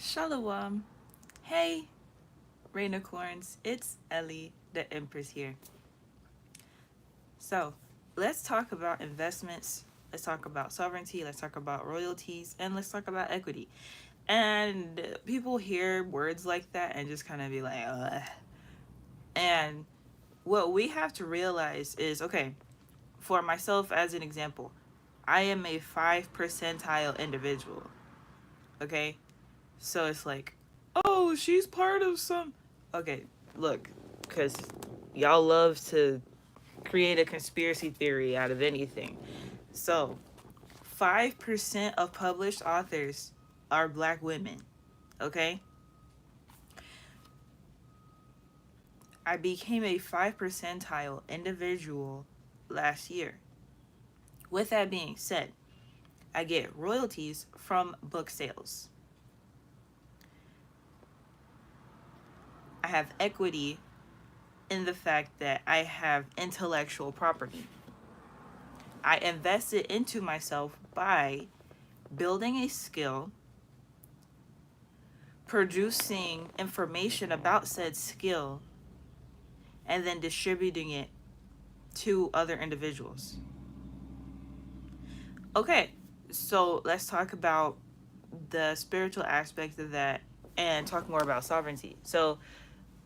Shalom. Hey, Rainicorns. It's Ellie, the Empress here. So, let's talk about investments. Let's talk about sovereignty. Let's talk about royalties. And let's talk about equity. And people hear words like that and just kind of be like, ugh. And what we have to realize is okay, for myself as an example, I am a 5 percentile individual. Okay? So it's like, oh, she's part of some. Okay, look, because y'all love to create a conspiracy theory out of anything. So, 5% of published authors are black women. Okay? I became a 5 percentile individual last year. With that being said, I get royalties from book sales. I have equity in the fact that I have intellectual property. I invested into myself by building a skill, producing information about said skill, and then distributing it to other individuals. Okay, so let's talk about the spiritual aspect of that and talk more about sovereignty. So,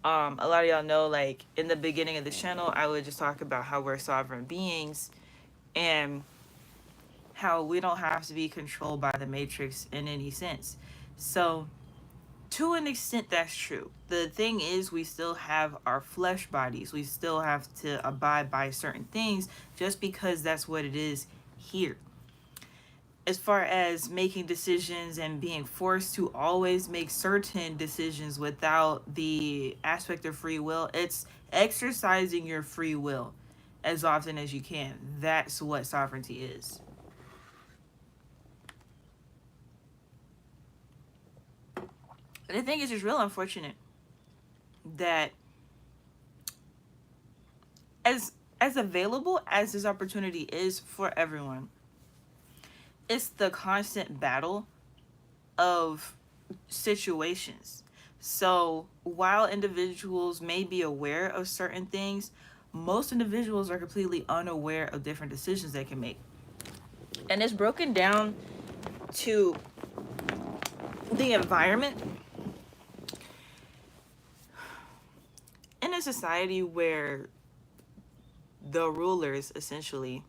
a lot of y'all know, like, in the beginning of the channel, I would just talk about how we're sovereign beings and how we don't have to be controlled by the matrix in any sense. So, to an extent, that's true. The thing is, we still have our flesh bodies. We still have to abide by certain things just because that's what it is here. As far as making decisions and being forced to always make certain decisions without the aspect of free will, it's exercising your free will as often as you can. That's what sovereignty is. And I think it's just real unfortunate that as available as this opportunity is for everyone, it's the constant battle of situations. So while individuals may be aware of certain things, most individuals are completely unaware of different decisions they can make. And it's broken down to the environment in a society where the rulers essentially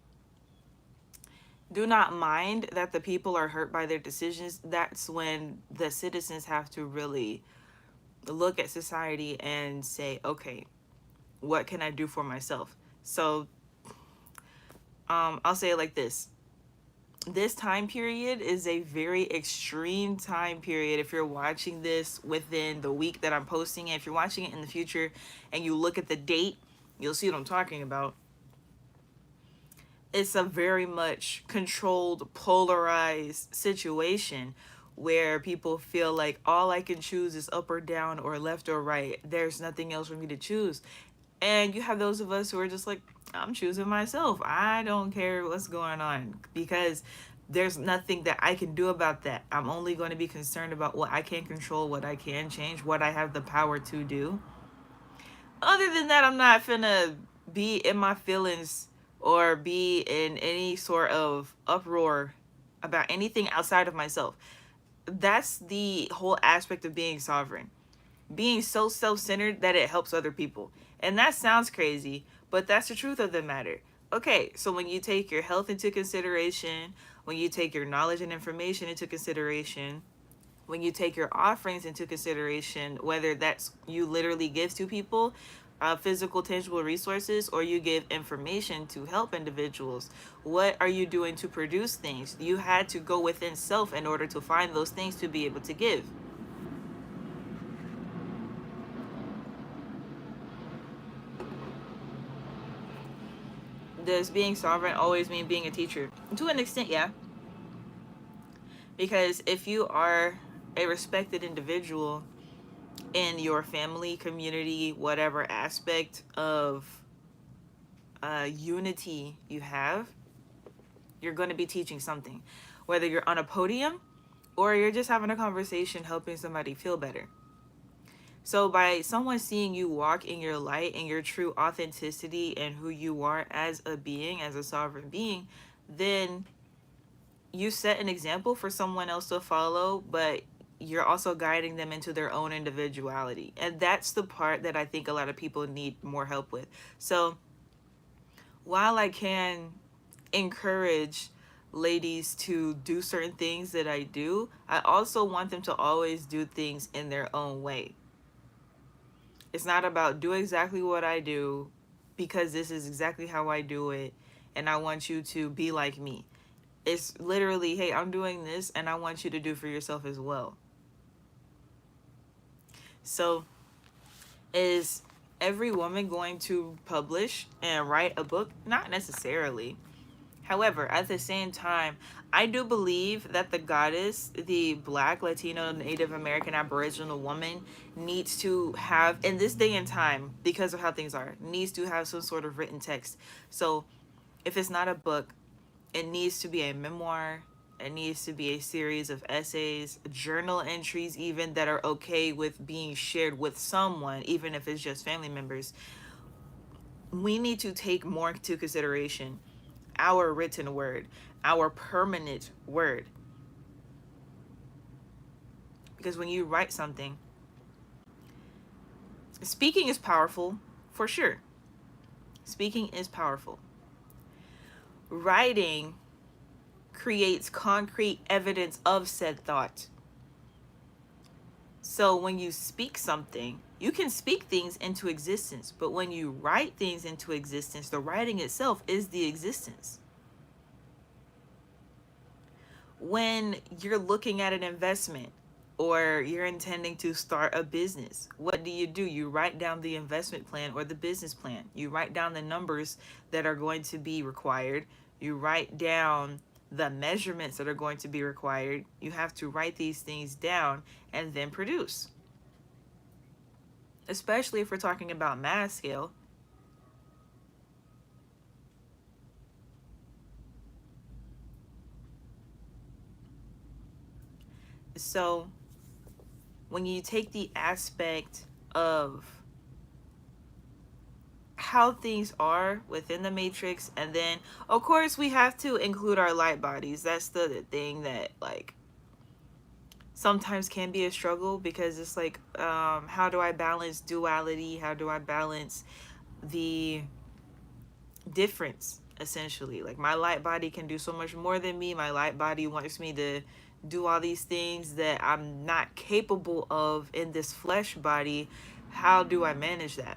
do not mind that the people are hurt by their decisions. That's when the citizens have to really look at society and say, okay, what can I do for myself? So I'll say it like this. This time period is a very extreme time period. If you're watching this within the week that I'm posting it, if you're watching it in the future and you look at the date, you'll see what I'm talking about. It's a very much controlled, polarized situation where people feel like all I can choose is up or down or left or right. There's nothing else for me to choose. And you have those of us who are just like, I'm choosing myself. I don't care what's going on because there's nothing that I can do about that. I'm only going to be concerned about what I can control, what I can change, what I have the power to do. Other than that, I'm not finna be in my feelings or be in any sort of uproar about anything outside of myself. That's the whole aspect of being sovereign. Being so self-centered that it helps other people. And that sounds crazy, but that's the truth of the matter. Okay, so when you take your health into consideration, when you take your knowledge and information into consideration, when you take your offerings into consideration, whether that's you literally give to people, physical, tangible resources, or you give information to help individuals, what are you doing to produce things? You had to go within self in order to find those things to be able to give. Does being sovereign always mean being a teacher? To an extent, yeah. Because if you are a respected individual in your family, community, whatever aspect of unity you have, you're going to be teaching something. Whether you're on a podium or you're just having a conversation helping somebody feel better. So by someone seeing you walk in your light and your true authenticity and who you are as a being, as a sovereign being, then you set an example for someone else to follow, but you're also guiding them into their own individuality. And that's the part that I think a lot of people need more help with. So while I can encourage ladies to do certain things that I do, I also want them to always do things in their own way. It's not about do exactly what I do because this is exactly how I do it and I want you to be like me. It's literally, hey, I'm doing this and I want you to do for yourself as well. So, is every woman going to publish and write a book? Not necessarily. However, at the same time, I do believe that the goddess, the Black, Latino, Native American, Aboriginal woman, needs to have, in this day and time, because of how things are, needs to have some sort of written text. So, if it's not a book, it needs to be a memoir. It needs to be a series of essays, journal entries, even that are okay with being shared with someone, even if it's just family members. We need to take more into consideration our written word, our permanent word. Because when you write something, speaking is powerful, for sure. Speaking is powerful. Writing creates concrete evidence of said thought. So when you speak something, you can speak things into existence, but when you write things into existence, the writing itself is the existence. When you're looking at an investment or you're intending to start a business, what do? You write down the investment plan or the business plan. You write down the numbers that are going to be required. You write down the measurements that are going to be required. You have to write these things down and then produce. Especially if we're talking about mass scale. So when you take the aspect of how things are within the matrix, and then of course we have to include our light bodies. That's the thing that like sometimes can be a struggle, because it's like how do I balance duality, how do I balance the difference, essentially. Like my light body can do so much more than me. My light body wants me to do all these things that I'm not capable of in this flesh body. How do I manage that?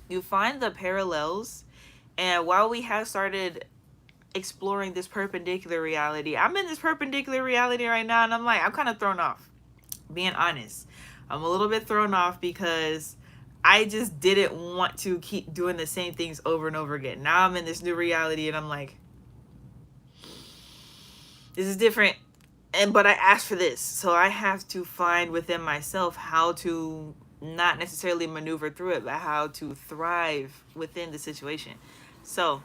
You find the parallels, and while we have started exploring this perpendicular reality, I'm in this perpendicular reality right now, and I'm kind of thrown off, being honest. I'm a little bit thrown off because I just didn't want to keep doing the same things over and over again. Now I'm in this new reality and I'm like, this is different, and but I asked for this, so I have to find within myself how to not necessarily maneuver through it, but how to thrive within the situation. So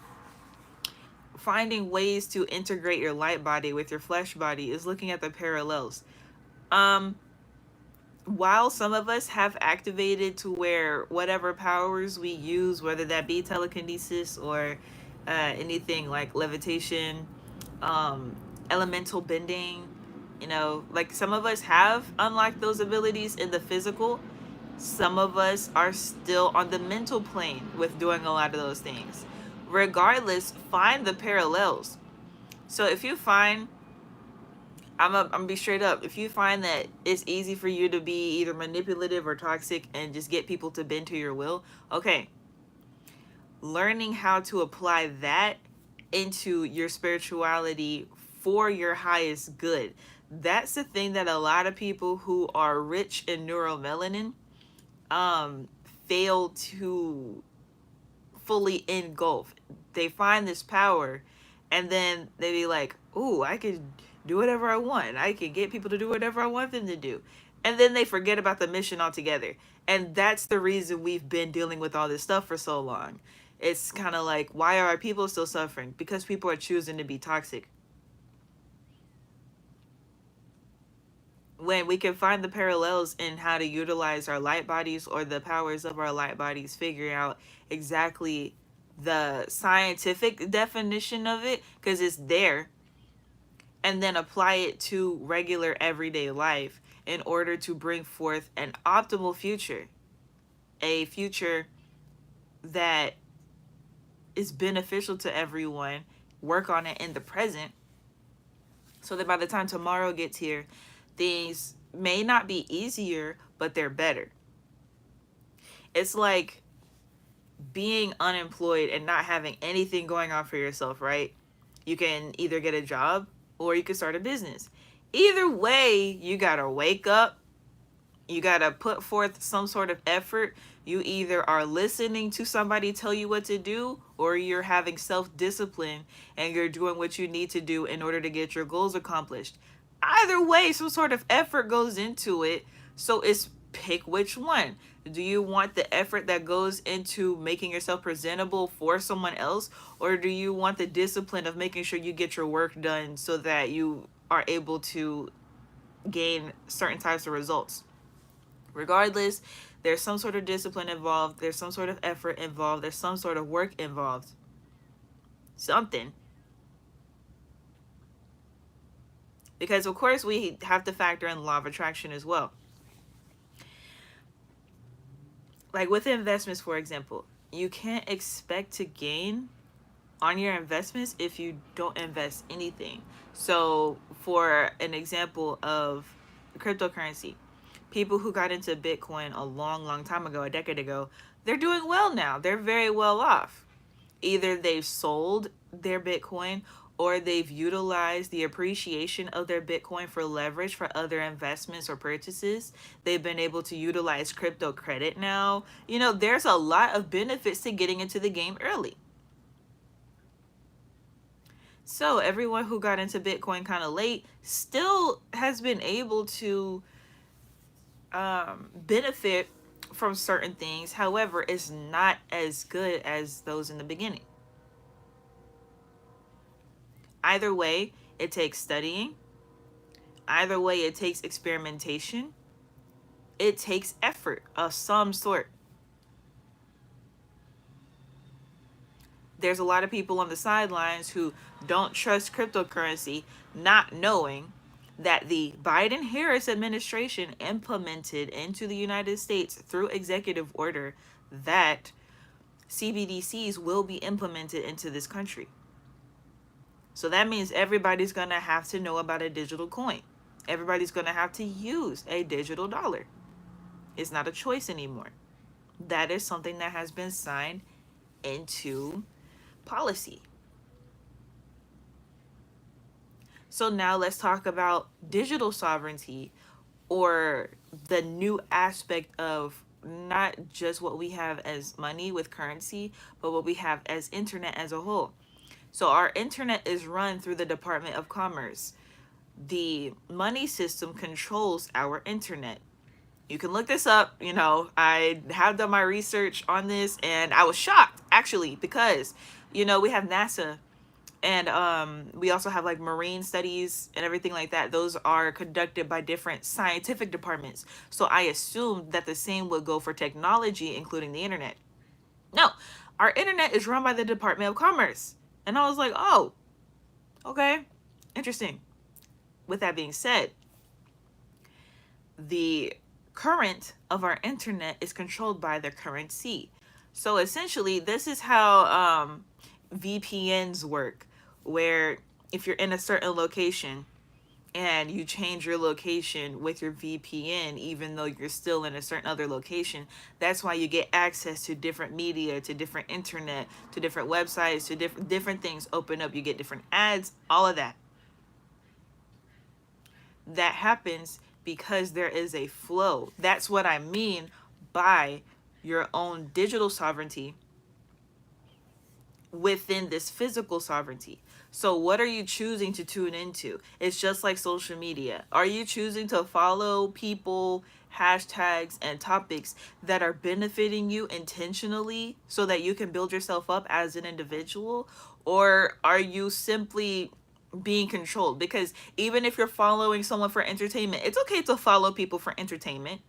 finding ways to integrate your light body with your flesh body is looking at the parallels. um while some of us have activated to where whatever powers we use, whether that be telekinesis or anything like levitation, um, elemental bending, like some of us have unlocked those abilities in the physical. Some of us are still on the mental plane with doing a lot of those things. Regardless, find the parallels. So if you find, I'm gonna be straight up. If you find that it's easy for you to be either manipulative or toxic and just get people to bend to your will, okay, learning how to apply that into your spirituality for your highest good. That's the thing that a lot of people who are rich in neuromelanin um fail to fully engulf. They find this power and then they be like, "Ooh, I could do whatever I want. I can get people to do whatever I want them to do." And then they forget about the mission altogether. And that's the reason we've been dealing with all this stuff for so long. It's kind of like, why are people still suffering? Because people are choosing to be toxic. when we can find the parallels in how to utilize our light bodies or the powers of our light bodies, figuring out exactly the scientific definition of it, because it's there, and then apply it to regular everyday life in order to bring forth an optimal future, a future that is beneficial to everyone. Work on it in the present so that by the time tomorrow gets here, things may not be easier, but they're better. It's like being unemployed and not having anything going on for yourself, right? You can either get a job or you can start a business. Either way, you gotta wake up, you gotta put forth some sort of effort. You either are listening to somebody tell you what to do, or you're having self-discipline and you're doing what you need to do in order to get your goals accomplished. Either way, some sort of effort goes into it. So it's pick which one. Do you want the effort that goes into making yourself presentable for someone else, or do you want the discipline of making sure you get your work done so that you are able to gain certain types of results? Regardless, there's some sort of discipline involved, there's some sort of effort involved, there's some sort of work involved. Something. Because, of course, we have to factor in law of attraction as well. Like with investments, for example, you can't expect to gain on your investments if you don't invest anything. So, for an example of cryptocurrency, people who got into Bitcoin a long, long time ago, a decade ago, they're doing well now. They're very well off. Either they've sold their Bitcoin or they've utilized the appreciation of their Bitcoin for leverage for other investments or purchases. They've been able to utilize crypto credit now. You know, there's a lot of benefits to getting into the game early. So everyone who got into Bitcoin kind of late still has been able to benefit from certain things. However, it's not as good as those in the beginning. Either way, it takes studying. Either way, it takes experimentation. It takes effort of some sort. There's a lot of people on the sidelines who don't trust cryptocurrency, not knowing that the Biden Harris administration implemented into the United States through executive order that CBDCs will be implemented into this country. So that means everybody's going to have to know about a digital coin. Everybody's going to have to use a digital dollar. It's not a choice anymore. That is something that has been signed into policy. So now let's talk about digital sovereignty, or the new aspect of not just what we have as money with currency, but what we have as internet as a whole. So our internet is run through the Department of Commerce. The money system controls our internet. You can look this up. You know, I have done my research on this and I was shocked actually, because, you know, we have NASA, and we also have like marine studies and everything like that. Those are conducted by different scientific departments. So I assumed that the same would go for technology, including the internet. No, our internet is run by the Department of Commerce. And I was like, oh, okay, interesting. With that being said, the current of our internet is controlled by the currency. So essentially, this is how VPNs work, where if you're in a certain location and you change your location with your VPN, even though you're still in a certain other location, that's why you get access to different media, to different internet, to different websites, to different things open up. You get different ads, all of that. That happens because there is a flow. That's what I mean by your own digital sovereignty within this physical sovereignty. So what are you choosing to tune into? It's just like social media. Are you choosing to follow people, hashtags, and topics that are benefiting you intentionally so that you can build yourself up as an individual? Or are you simply being controlled, because even if you're following someone for entertainment, it's okay to follow people for entertainment.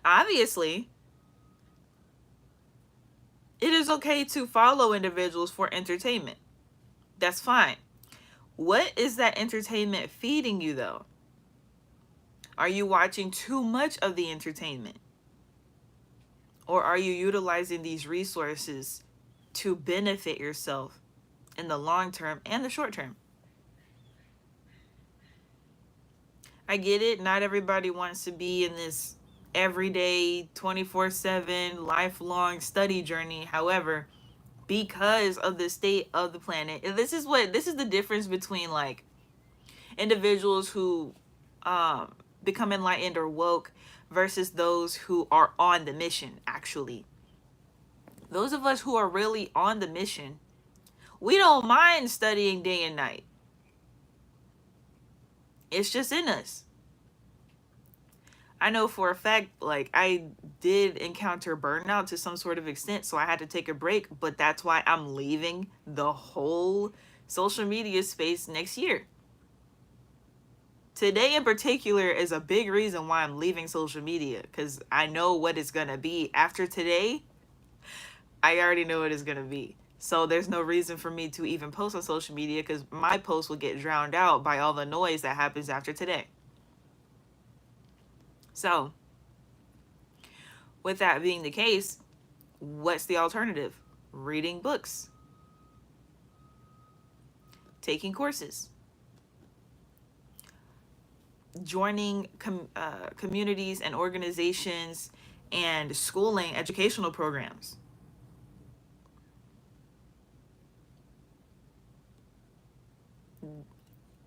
Obviously, it is okay to follow individuals for entertainment. That's fine. What is that entertainment feeding you, though? Are you watching too much of the entertainment? Or are you utilizing these resources to benefit yourself in the long term and the short term? I get it. Not everybody wants to be in this everyday 24/7 lifelong study journey. However, because of the state of the planet, and this is the difference between like individuals who become enlightened or woke versus those who are on the mission. Actually, those of us who are really on the mission, we don't mind studying day and night. It's just in us. I know for a fact, like, I did encounter burnout to some sort of extent, so I had to take a break, but that's why I'm leaving the whole social media space next year. Today in particular is a big reason why I'm leaving social media, because I know what it's going to be. After today, I already know what it's going to be. So there's no reason for me to even post on social media, because my post will get drowned out by all the noise that happens after today. So, with that being the case, what's the alternative? Reading books, taking courses, joining communities and organizations and schooling educational programs.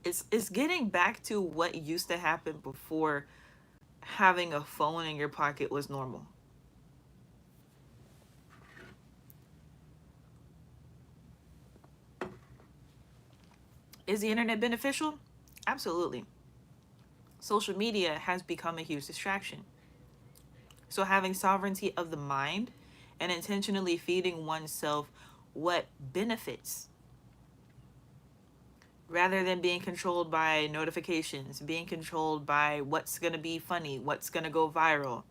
It's getting back to what used to happen before having a phone in your pocket was normal. Is the internet beneficial? Absolutely. Social media has become a huge distraction. So having sovereignty of the mind and intentionally feeding oneself what benefits, rather than being controlled by notifications, being controlled by what's going to be funny, what's going to go viral.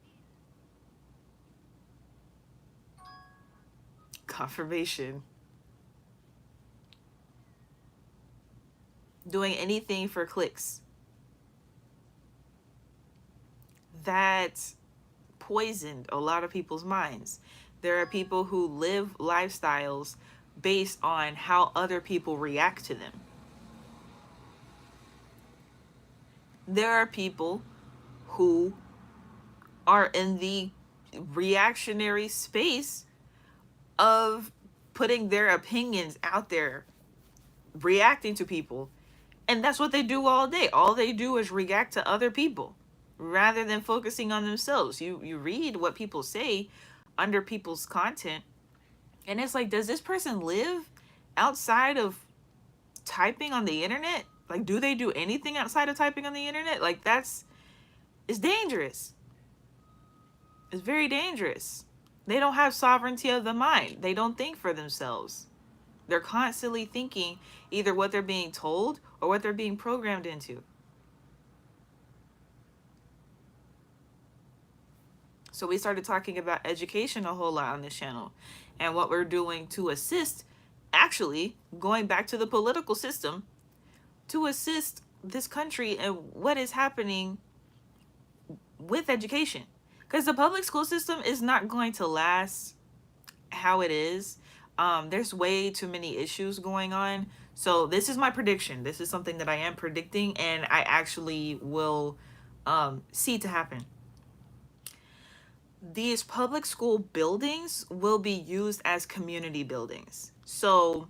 Confirmation. Doing anything for clicks. That poisoned a lot of people's minds. There are people who live lifestyles based on how other people react to them. There are people who are in the reactionary space of putting their opinions out there, reacting to people. And that's what they do all day. All they do is react to other people rather than focusing on themselves. You read what people say under people's content, and it's like, does this person live outside of typing on the internet? Like, do they do anything outside of typing on the internet? Like, it's dangerous. It's very dangerous. They don't have sovereignty of the mind. They don't think for themselves. They're constantly thinking either what they're being told or what they're being programmed into. So we started talking about education a whole lot on this channel, and what we're doing to assist, actually going back to the political system, to assist this country and what is happening with education. Because the public school system is not going to last how it is. There's way too many issues going on. So this is my prediction. This is something that I am predicting, and I actually will see to happen. These public school buildings will be used as community buildings. So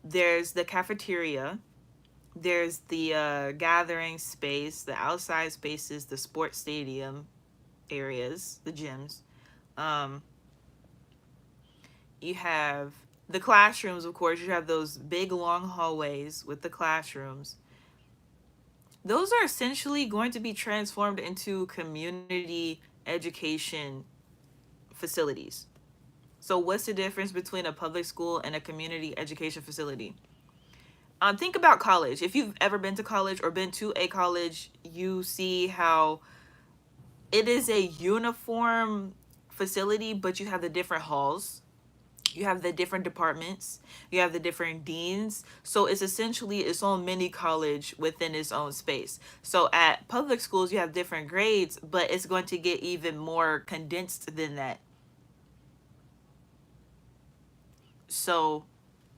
there's the cafeteria, there's the gathering space, the outside spaces, the sports stadium areas, the gyms. You have the classrooms, of course. You have those big long hallways with the classrooms. Those are essentially going to be transformed into community education facilities. So what's the difference between a public school and a community education facility? Think about college. If you've ever been to college or been to a college, you see how it is a uniform facility, but you have the different halls, you have the different departments, you have the different deans. So it's essentially its own mini college within its own space. So at public schools, you have different grades, but it's going to get even more condensed than that. So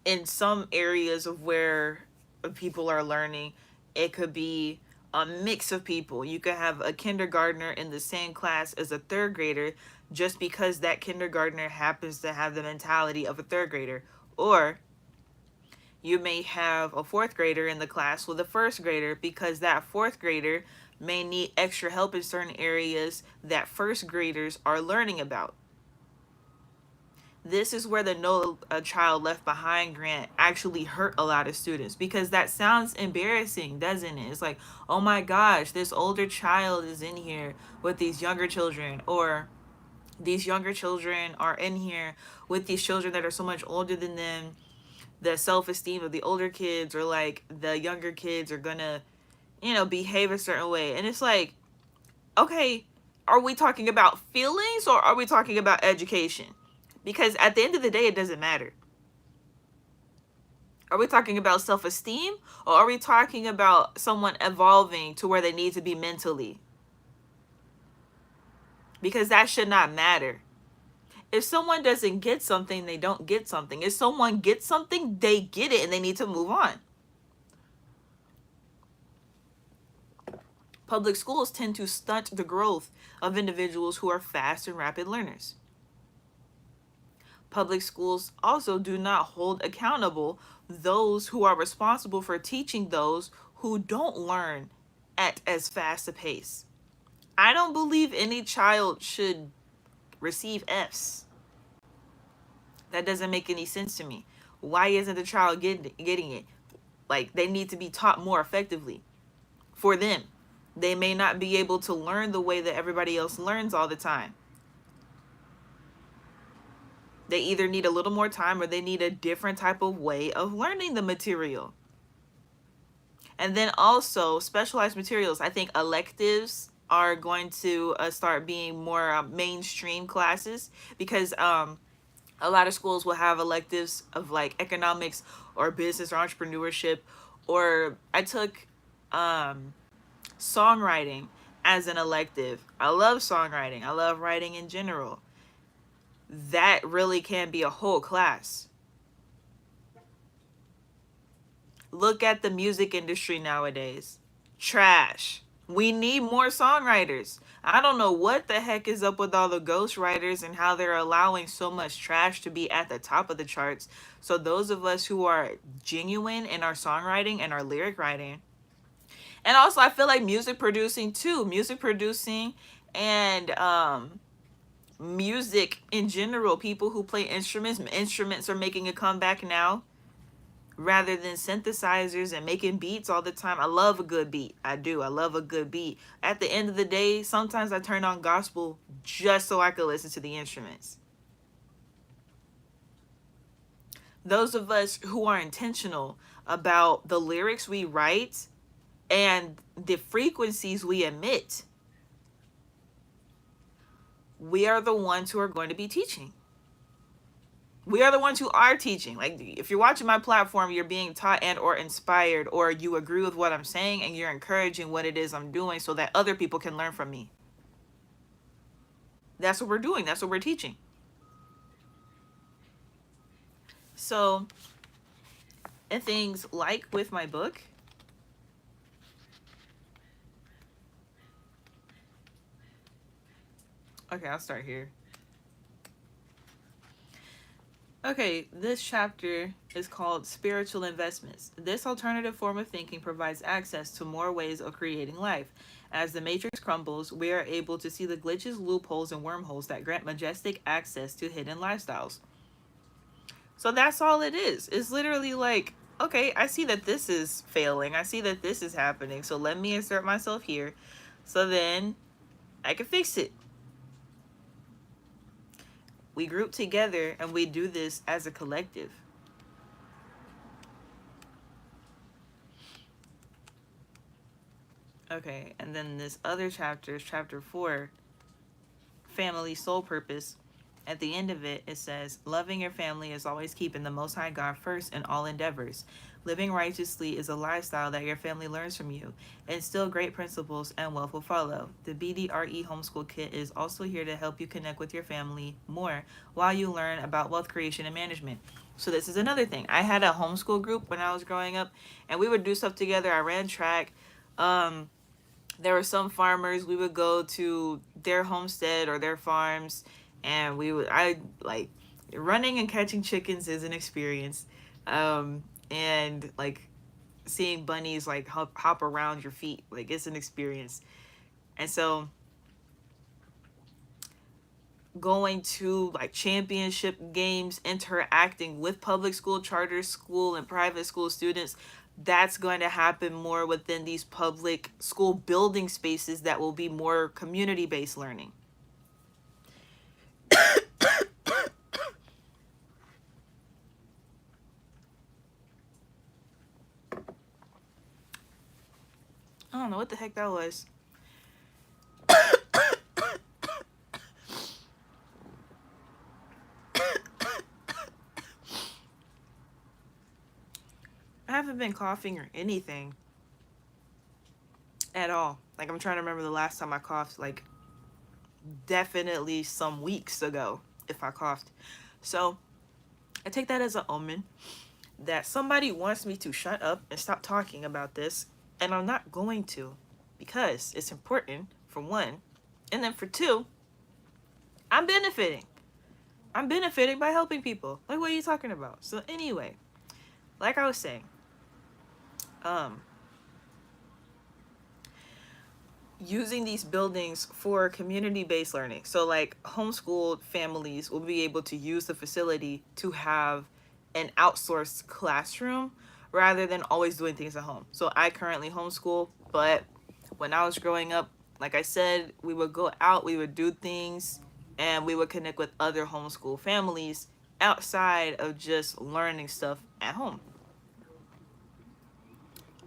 in some areas of where people are learning, it could be a mix of people. You could have a kindergartner in the same class as a third grader just because that kindergartner happens to have the mentality of a third grader. Or you may have a fourth grader in the class with a first grader because that fourth grader may need extra help in certain areas that first graders are learning about. This is where the No Child Left Behind grant actually hurt a lot of students, because that sounds embarrassing, doesn't it? It's like, oh my gosh, this older child is in here with these younger children, or these younger children are in here with these children that are so much older than them. The self-esteem of the older kids, or like the younger kids, are gonna, behave a certain way. And it's like, okay, are we talking about feelings or are we talking about education? Because at the end of the day, it doesn't matter. Are we talking about self-esteem, or are we talking about someone evolving to where they need to be mentally? Because that should not matter. If someone doesn't get something, they don't get something. If someone gets something, they get it and they need to move on. Public schools tend to stunt the growth of individuals who are fast and rapid learners. Public schools also do not hold accountable those who are responsible for teaching those who don't learn at as fast a pace. I don't believe any child should receive F's. That doesn't make any sense to me. Why isn't the child getting it? Like, they need to be taught more effectively. For them, they may not be able to learn the way that everybody else learns all the time. They either need a little more time, or they need a different type of way of learning the material. And then also specialized materials. I think electives are going to start being more mainstream classes, because a lot of schools will have electives of like economics or business or entrepreneurship. Or I took songwriting as an elective. I love songwriting. I love writing in general. That really can be a whole class. Look at the music industry nowadays. Trash. We need more songwriters. I don't know what the heck is up with all the ghostwriters and how they're allowing so much trash to be at the top of the charts. So those of us who are genuine in our songwriting and our lyric writing, and also I feel like music producing too, music producing and music in general, people who play instruments are making a comeback now, rather than synthesizers and making beats all the time. I love a good beat. I do. I love a good beat. At the end of the day, sometimes I turn on gospel just so I could listen to the instruments. Those of us who are intentional about the lyrics we write and the frequencies we emit, we are the ones who are going to be teaching. We are the ones who are teaching. Like, if you're watching my platform, you're being taught and or inspired, or you agree with what I'm saying and you're encouraging what it is I'm doing so that other people can learn from me. That's what we're doing. That's what we're teaching. So, and things like with my book, okay, I'll start here. Okay, this chapter is called Spiritual Investments. This alternative form of thinking provides access to more ways of creating life. As the matrix crumbles, we are able to see the glitches, loopholes, and wormholes that grant majestic access to hidden lifestyles. So that's all it is. It's literally like, okay, I see that this is failing. I see that this is happening. So let me insert myself here so then I can fix it. We group together and we do this as a collective. Okay, and then this other chapter is chapter 4, family soul purpose. At the end of it, it says, loving your family is always keeping the Most High God first in all endeavors. Living righteously is a lifestyle that your family learns from you. Instill great principles and wealth will follow. The BDRE Homeschool Kit is also here to help you connect with your family more while you learn about wealth creation and management. So this is another thing. I had a homeschool group when I was growing up, and we would do stuff together. I ran track. Um, there were some farmers, we would go to their homestead or their farms, and I like, running and catching chickens is an experience. And like seeing bunnies like hop around your feet, like it's an experience. And so going to like championship games, interacting with public school, charter school, and private school students, that's going to happen more within these public school building spaces that will be more community based learning. I don't know what the heck that was. I haven't been coughing or anything at all. Like, I'm trying to remember the last time I coughed, like definitely some weeks ago if I coughed. So I take that as an omen that somebody wants me to shut up and stop talking about this, and I'm not going to, because it's important, for one, and then for two, I'm benefiting. I'm benefiting by helping people. Like, what are you talking about? So anyway, like I was saying, um, using these buildings for community-based learning. So like homeschooled families will be able to use the facility to have an outsourced classroom rather than always doing things at home. So I currently homeschool, but when I was growing up, like I said, we would go out, we would do things, and we would connect with other homeschool families outside of just learning stuff at home.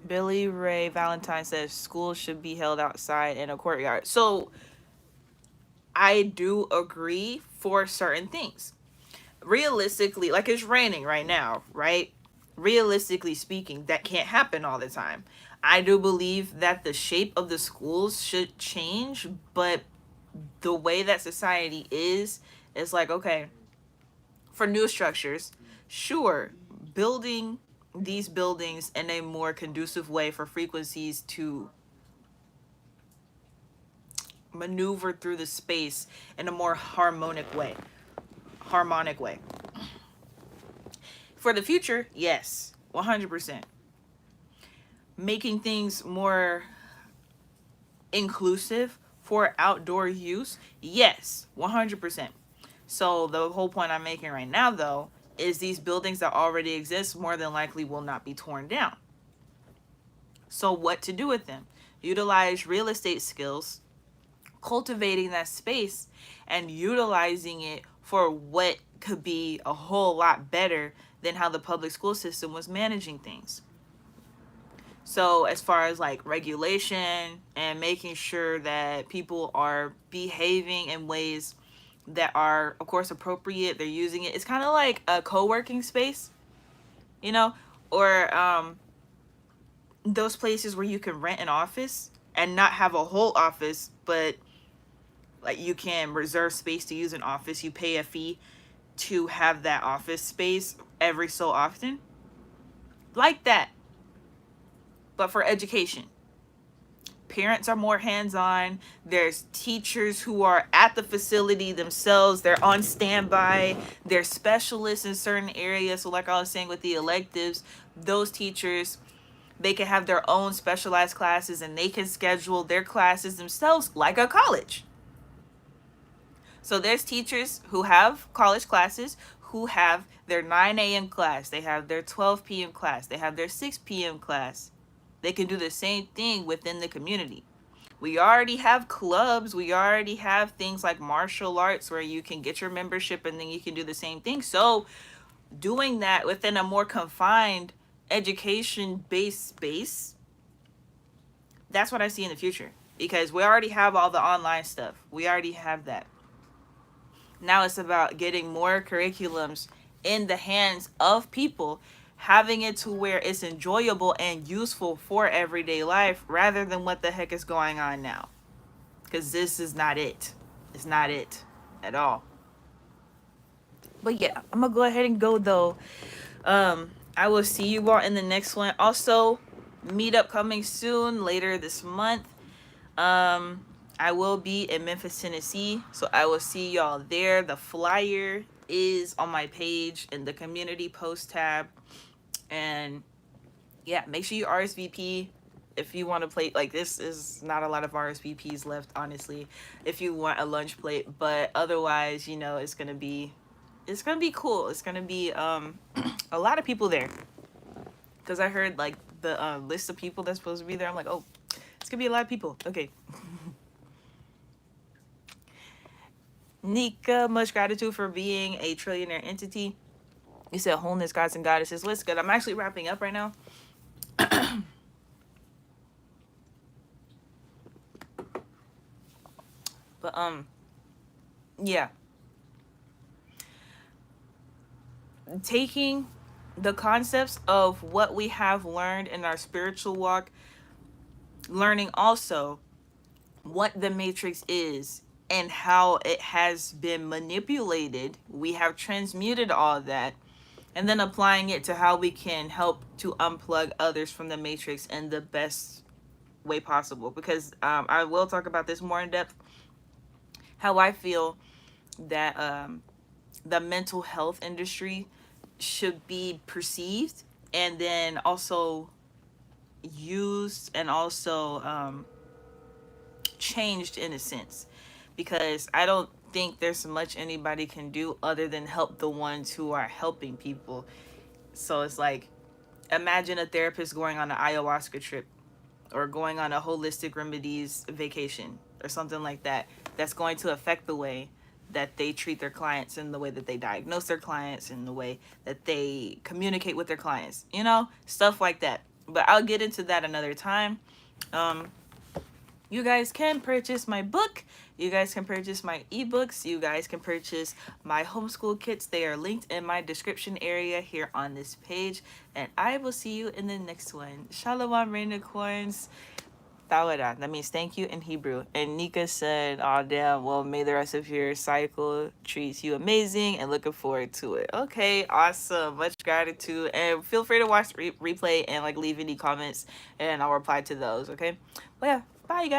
Billy Ray Valentine says school should be held outside in a courtyard. So I do agree for certain things. Realistically, like it's raining right now, right? Realistically speaking, that can't happen all the time. I do believe that the shape of the schools should change, but the way that society is like, okay, for new structures, sure, building these buildings in a more conducive way for frequencies to maneuver through the space in a more harmonic way. For the future, yes, 100%. Making things more inclusive for outdoor use, yes, 100%. So the whole point I'm making right now, though, is these buildings that already exist more than likely will not be torn down. So what to do with them? Utilize real estate skills, cultivating that space and utilizing it for what could be a whole lot better than how the public school system was managing things. So as far as like regulation and making sure that people are behaving in ways that are of course appropriate, they're using it. It's kind of like a co-working space, you know, or those places where you can rent an office and not have a whole office, but like you can reserve space to use an office. You pay a fee to have that office space every so often, like that, but for education. Parents are more hands-on. There's teachers who are at the facility themselves. They're on standby. They're specialists in certain areas. So like I was saying with the electives, those teachers, they can have their own specialized classes and they can schedule their classes themselves like a college. So there's teachers who have college classes who have their 9 a.m. class, they have their 12 p.m. class, they have their 6 p.m. class. They can do the same thing within the community. We already have clubs, we already have things like martial arts where you can get your membership and then you can do the same thing. So doing that within a more confined education based space That's what I see in the future, because we already have all the online stuff. We already have that. Now it's about getting more curriculums in the hands of people, having it to where it's enjoyable and useful for everyday life rather than what the heck is going on now. Because this is not it. It's not it at all. But yeah, I'm gonna go ahead and go though. I will see you all in the next one. Also, meetup coming soon later this month. Um, I will be in Memphis, Tennessee, so I will see y'all there. The flyer is on my page in the community post tab, and yeah, make sure you RSVP if you want to play. Like, this is not a lot of RSVPs left, honestly, if you want a lunch plate, but otherwise, it's gonna be cool. It's gonna be a lot of people there, because I heard like the list of people that's supposed to be there. I'm like, oh, it's gonna be a lot of people. Okay. Nika, much gratitude for being a trillionaire entity. You said wholeness, gods and goddesses. What's good? I'm actually wrapping up right now. But yeah. Taking the concepts of what we have learned in our spiritual walk, learning also what the matrix is and how it has been manipulated. We have transmuted all that, and then applying it to how we can help to unplug others from the matrix in the best way possible. Because I will talk about this more in depth, how I feel that the mental health industry should be perceived and then also used and also changed in a sense, because I don't think there's much anybody can do other than help the ones who are helping people. So it's like, imagine a therapist going on an ayahuasca trip or going on a holistic remedies vacation or something like that, that's going to affect the way that they treat their clients and the way that they diagnose their clients and the way that they communicate with their clients, stuff like that. But I'll get into that another time. um you guys can purchase my book. You guys can purchase my ebooks. You guys can purchase my homeschool kits. They are linked in my description area here on this page. And I will see you in the next one. Shalom, Rainicorns. Tawada. That means thank you in Hebrew. And Nika said, oh, damn, well, may the rest of your cycle treats you amazing and looking forward to it. Okay, awesome. Much gratitude. And feel free to watch replay and like leave any comments and I'll reply to those, okay? But yeah, bye, you guys.